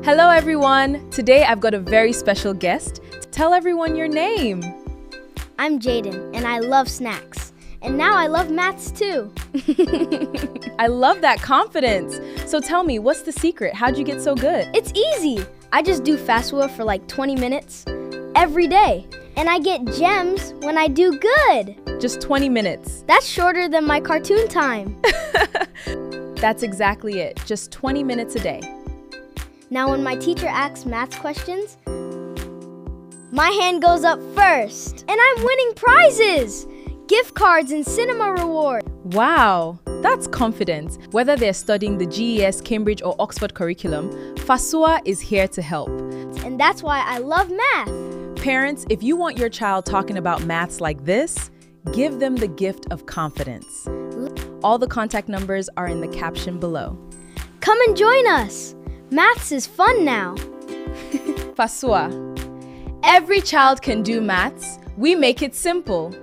Hello everyone! Today I've got a very special guest. Tell everyone your name. I'm Jaden, and I love snacks. And now I love maths too. I love that confidence. So tell me, what's the secret? How'd you get so good? It's easy. I just do FASUA for like 20 minutes every day. And I get gems when I do good. Just 20 minutes. That's shorter than my cartoon time. That's exactly it. Just 20 minutes a day. Now when my teacher asks maths questions, my hand goes up first. And I'm winning prizes! Gift cards and cinema rewards. Wow, that's confidence. Whether they're studying the GES, Cambridge or Oxford curriculum, FASUA is here to help. And that's why I love math. Parents, if you want your child talking about maths like this, give them the gift of confidence. All the contact numbers are in the caption below. Come and join us. Maths is fun now. FASUA. Every child can do maths. We make it simple.